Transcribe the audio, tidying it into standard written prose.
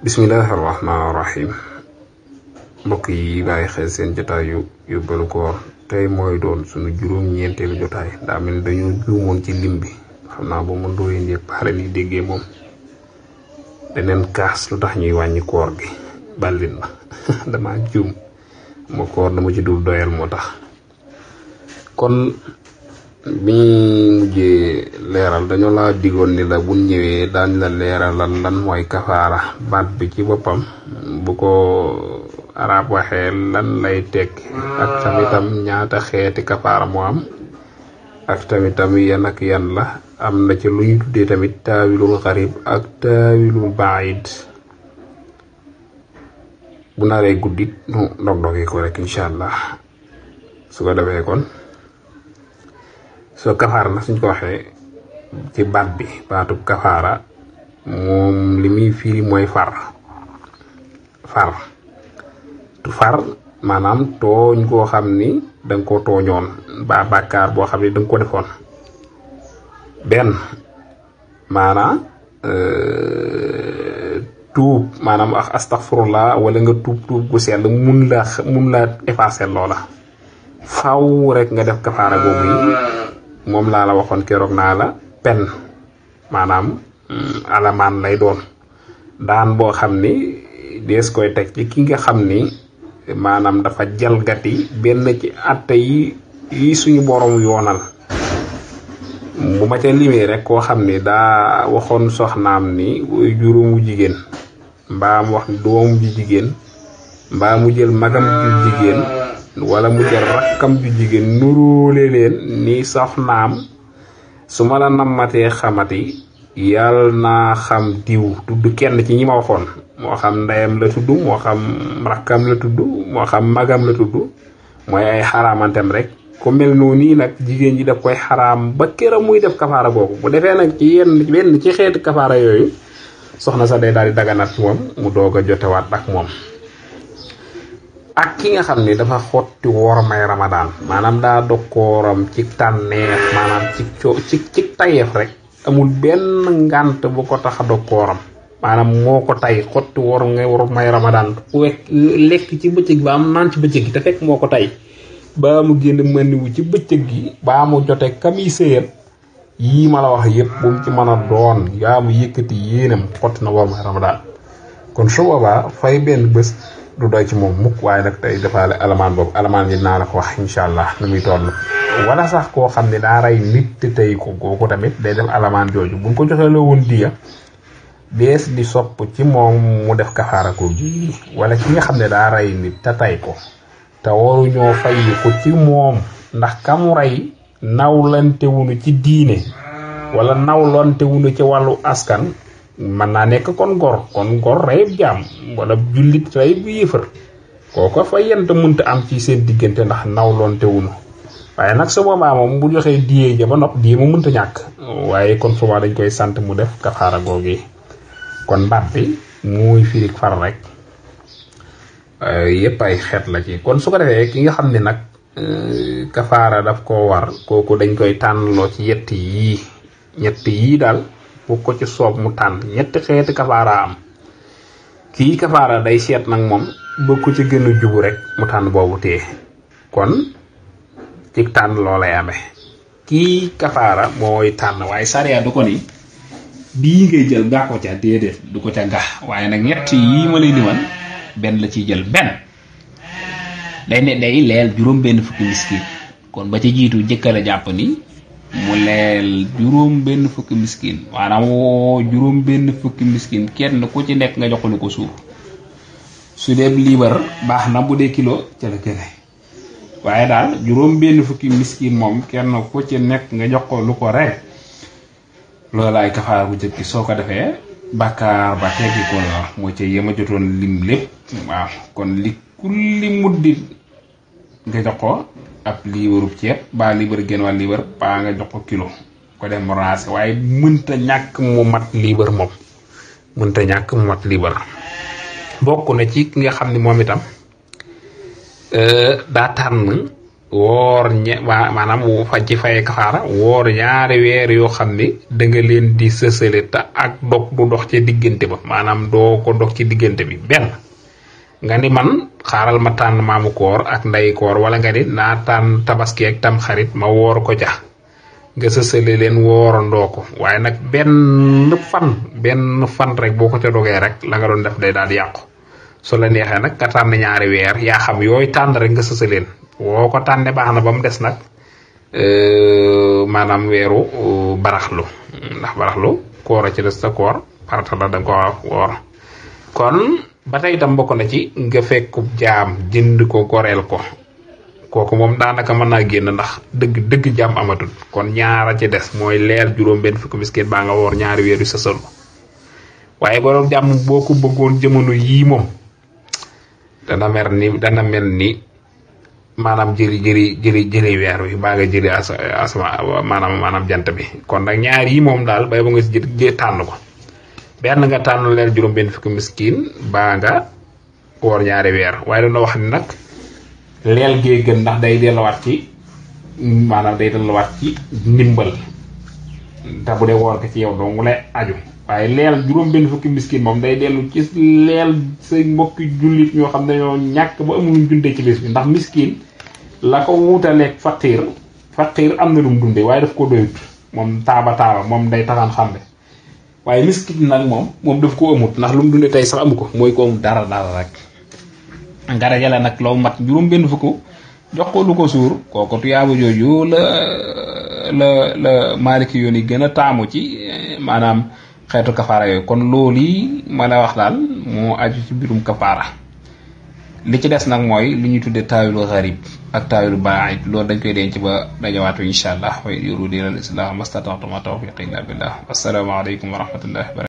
bismillahirrahmanirrahim. mbokk yi bàyyi xel seen jotaay yu bëlu koor tey mooy doon suñu juróom-ñeenteelu jotaay daa mel dañoo juumoon ci lim bi xam naa ba mu ndooyeen yëpp xale yi déggee moom daneen kaas lu tax ñuy wàññi koor gi ballin ma dama juum ma koor dama ci dul doyal moo tax kon bi mujjee leeral dañoo laa digoon ni la buñ ñëwee daañ la leeralal lan mooy kafaara baat bi ci boppam bu ko arab waxee lan lay tekki ak tamitam ñaata xeeti kafaara moo am ak tamitam yan ak yan la am na ci lu ñu tuddee tamit taawilul xarib ak taawilul baid bu naree guddit nu dog-dogi ko rek inshallah su ko defee kon so kafaara na suñ ko waxee ci baat bi baatub kafaara moom li muy firi mooy far tu far maanaam tooñ koo xam ni danga ko tooñoon ba bàkkaar boo xam ni danga ko defoon benn maanaam tuub maanaam astaghfirullah wala nga tuub gu sell mun la effacer loola faaw rek nga def kafaara boobu yi moom laa la waxoon keroog naa la pen maanaam alamaan lay doon daan boo xam ni dees koy teg ci ki nga xam ni maanaam dafa jalgati benn ci atte yi suñu borom yoonal bu ma ca limee rek koo xam ni daa waxoon soxnaam ni juróomu jigéen mbaa mu wax doom ju jigéen mbaa mu jël magam ju jigéen wala mu jël rakkam ju jigéen nuróole leen ni soxnaam su ma la nammatee xamati yàlla naa xam diw tudd kenn ci ñi ma waxoon moo xam ndeyam la tudd moo xam rakkam la tudd moo xam magam la tudd mooy ay xaraamantem rek ku mel noonu nag jigéen ji daf koy xaraam ba këram muy def kafaara boobu bu defee nag ci benn ci xeeti kafaara yooyu soxna sa day daal di daganat ci moom mu doog a jotewaat ak moom ak ki nga xam ni dafa xotti woor may ramadaan maanaam daa dog kooram ci tànneef maanaam ci tayeef rek amul benn ngant bu ko tax a dog kooram maanaam moo ko tay xotti woor ngay war may ramadaan lekk ci bëccëg ba am naan ci bëccëg gi te fekk moo ko tay ba mu génn mëniwu ci bëccëg gi ba mu jote kami sëyal yii ma la wax yëpp bu mu ci mën a doon yaa mu yëkkati yéenam xotti na woor may ramadaan kon su boobaa fay benn bés du doy ci moom mukk waaye nag tey defaale alamaan boobu alamaan gi naa la ko wax inshallah nu muy toll wala sax koo xam ne daa rey nit te tey ko kooku tamit day def alamaan jooju buñ ko joxee la woon diya bees di sopp ci moom mu def kafaara ko ji wala ki nga xam ne daa rey nit te tey ko te waru ñoo fay ko ci moom ndax kamu rey nawlante wunu ci diine wala nawlante wunu ci wàllu askan man naa nekk kon gor rey jaam wala jullit rey bu yëfër kooko fa yent mënta am ci seen diggante ndax nawlante wunu waaye nag su boobaa moom bu joxee diyee ja ba nopp diyee mu mënta ñàkk waaye kon souvent dañ koy sant mu def kafaara googi kon baat bi muy firik far rek yépp ay xeet la ci kon su ko defee ki nga xam ne nag kafaara daf koo war kooku dañ koy tànnloo ci ñett yii daal bu ko ci soob mu tànn ñetti xeeti kafaara am kii kafaara day seet nag moom ba ko ci gën a jubu rek mu tànn boobu tee kon ci tànn loolay amee kii kafaara mooy tànn waaye sariya du ko ni bii ngay jël nga ko ca déedéet du ko ca gax waaye nag ñett yii ma lay liman benn la ciy jël benn day leel juróom benn fukki miskin kon ba ca jiitu jëkkala jàpp ni mu leel juróom benn fukki miskin maanaam woo juróom benn fukki miskin kenn ku ci nekk nga jox lu ko suur su dee liibar baax na bu dee kilo ca la gëne waaye daal juróom benn fukki miskin moom kenn ku ci nekk nga jox ko lu ko rek loolaay kafaar bu jëkk soo ko defee bàkkaar ba teggi ko la moo ca yema jotoon lim lépp waaw kon li kulli muddit nga jox ko ab liibarub ceeb ba liibar gën wàll liibar ba nga jox ko kilo ko dem raase waaye mënta ñàkk mu mat liibar moom mënta ñàkk mu mat liibar bokk na ci ki nga xam ne moom itam daa tànn woor maanaam fa ci fay kafaara woor ñaari weer yoo xam ne da nga leen di sësale te ak dog du dox ci diggante ba maanaam doo ko dog ci diggante bi benn nga ni man xaaral ma tànn maamu koor ak nday koor wala nga ni naa tànn tabaski ak tam xarit ma woor ko ca nga sësale leen woorandoo ko waaye nag benn fan rek boo ko ca dogee rek la nga doon def day daal di yàqu su la neexee nag nga tànn ñaari weer yaa xam yooyu tànn rek nga sësaleen woo ko tànne baax na ba mu des nag maanaam weeru baraxlu ndax baraxlu koor a ci des sa koor farata la da nga ko woor kon ba tey itam bokk na ci nga fekkub jaam jënd ko goreel ko kooku moom daanaka mën naa génn ndax dëgg jaam amatul kon ñaara ci des mooy leer juróom benn fukki miskin baa nga woor ñaari weer yu sësalu waaye goreel jaam boo ko bëggoon jamono yii moom dana mel ni maanaam jëli weer wi baa nga jëli asama maanaam jant bi kon nag ñaar yi moom daal bay ba nga si tànn ko benn nga tànn leen juróom benn fukki miskin baa nga woor ñaari weer waaye dana wax ni nag leel gee gën ndax day delluwaat ci ndimbal te bu dee woor ko ci yow dong lay aju waaye leel juróom benn fukki miskin moom day dellu ci leel sa mbokki jullit ñoo xam ne ñoo ñàkk ba amuñu dundee ci bés bi ndax miskin la ko wutaleeg faqiir am na lu mu dundee waaye daf ko doyut moom taaba moom day taxaan xambe waaye miskin nag moom daf ko amut ndax lu mu dundee tey sax amu ko mooy ko amut dara rek nga dajale nag loo mat juróom benn fukk jox ko lu ko suur kooku tuyaaba jooju la Maliki yoon yi gën a taamu ci maanaam xeetu kafaara yooyu kon loolu yi ma la wax daal moo aju ci mbirum kafaara li ci des nag mooy li ñuy tuddee taawilu xarib ak taawilu baid loolu dañ koy denc ba dajawaatu insha allah wa yuridu lil islam mastata'tu ma tawfiqi illa billah assalamu alaykum wa rahmatullahi